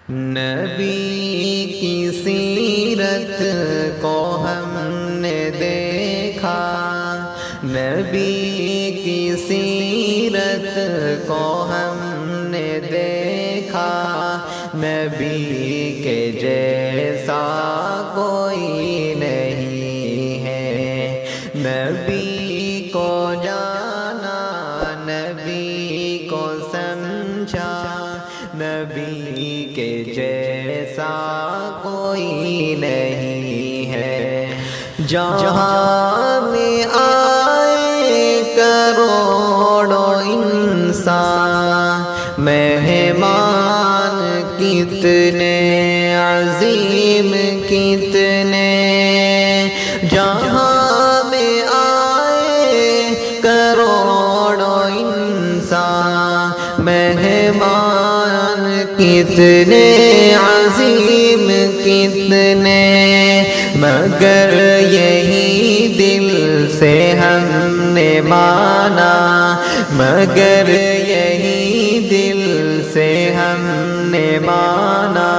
نبی کی سیرت کو ہم نے دیکھا، نبی کی سیرت کو ہم نے دیکھا، نبی کے جیسا کوئی نہیں ہے۔ نبی کو جانا، نبی کو سمجھا، نبی کے جیسا کوئی نہیں ہے۔ جہاں میں آئے کروڑوں انسان، مہمان کتنے عظیم کتنے، جہاں میں آئے کروڑوں انسان، مہمان کتنے عظیم کتنے، مگر یہی دل سے ہم نے مانا، مگر یہی دل سے ہم نے مانا،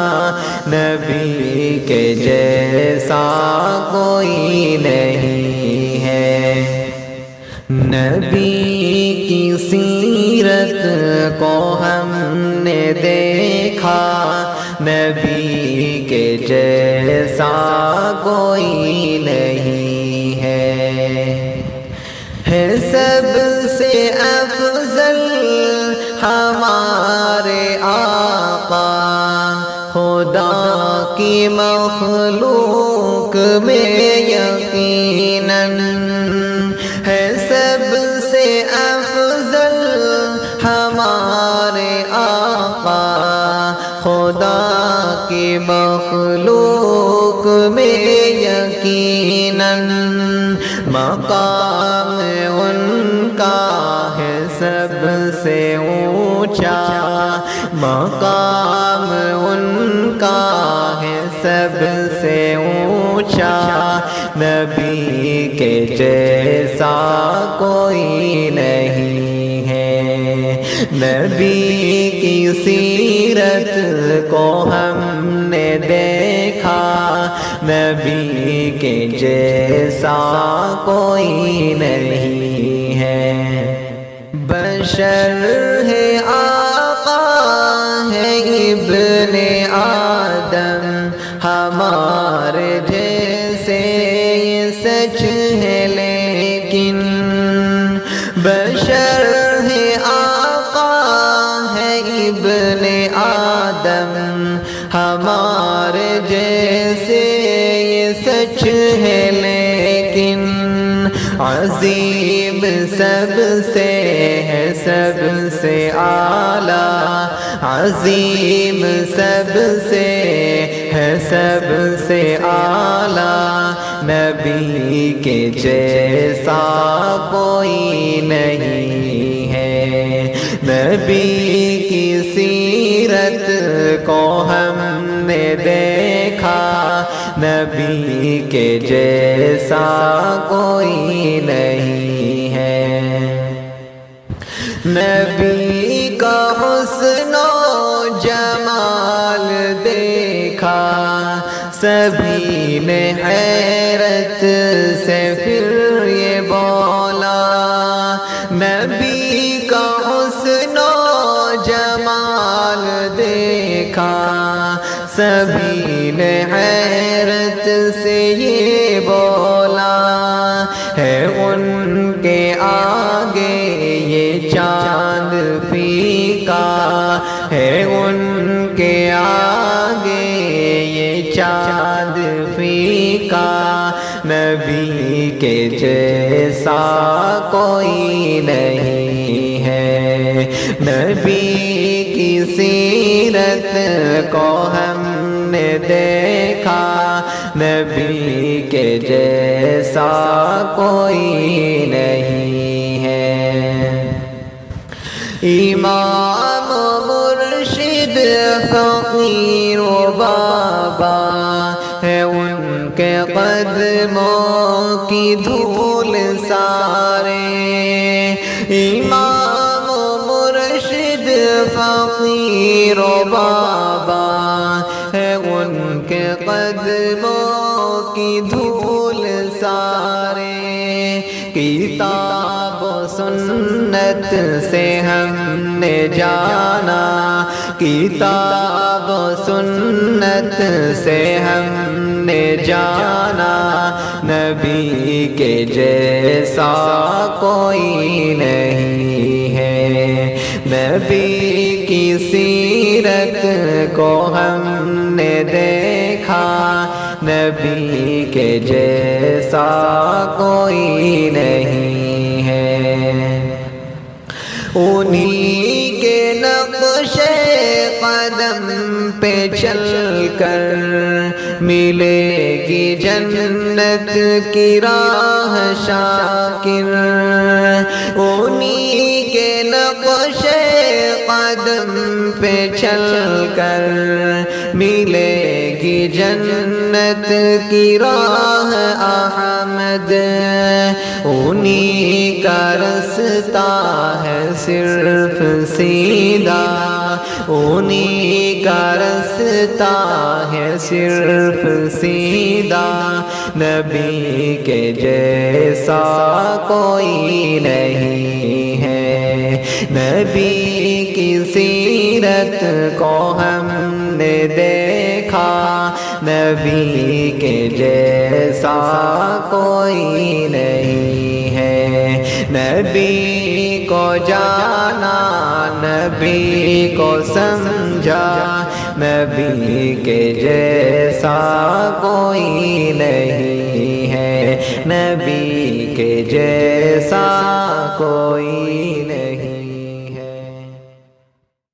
نبی کے جیسا کوئی نہیں ہے۔ نبی کی سیرت کو ہم نے دیکھا، نبی کے جیسا کوئی نہیں ہے۔ سب سے افضل ہمارے آقا، خدا کی مخلوق میں یقیناً ہے سب سے افضل ہمارے آقا، خدا کی مخلوق میں یقیناً، مقام ان کا ہے سب سے اونچا، مقام ان کا ہے سب سے اونچا، نبی کے جیسا کوئی نہیں ہے۔ نبی کی سیرت کو ہم نے دیکھا، نبی کے جیسا کوئی نہیں ہے۔ بشر ہے آقا ہے ابن آدم، ہمارے جیسے یہ سچ ہے لیکن، بشر ہے آقا ہے ابن آدم، ہمارے جیسے یہ سچ ہے لیکن، عظیم سب سے ہے سب سے اعلیٰ، عظیم سب سے ہے سب سے اعلیٰ، نبی کے جیسا کوئی نہیں ہے۔ نبی کی سیرت کو ہم نے دیکھا، نبی کے جیسا کوئی نہیں ہے۔ نبی کا حسن و جمال دیکھا، سبھی نے حیرت سے پھر یہ بولا، نبی کا حسن و جمال دیکھا، سبھی نے حیرت سے یہ بولا، ہے ان کے آگے یہ چاند پھیکا، ہے ان کے آگے یہ چاند پھیکا، نبی کے جیسا کوئی نہیں ہے۔ نبی کی سیرت کو ہم نے دیکھا، نبی کے جیسا کوئی نہیں ہے۔ امام مرشد فقیر و بابا ہے ان کے قدموں کی دھول سارے، امام مرشد فقیر و بابا کے قدموں کی دھول سارے کتاب و سنت سے ہم نے جانا کتاب و سنت سے ہم نے جانا نبی کے جیسا کوئی نہیں ہے نبی کی سیرت کو ہم نے دیکھا نبی کے جیسا کوئی نہیں ہے انہی کے نقش قدم پہ چل کر ملے گی جنت کی راہ شاکر انہی کے نقش قدم پہ چل کر ملے گی جنت کی راہ احمد انہی کا رستہ ہے صرف سیدھا انہی کا رستہ ہے صرف سیدھا نبی کے جیسا کوئی نہیں ہے نبی کی سیرت کو ہم نے دیکھا نبی کے جیسا کوئی نہیں ہے نبی کو جانا نبی کو سمجھا نبی کے جیسا کوئی نہیں ہے نبی کے جیسا کوئی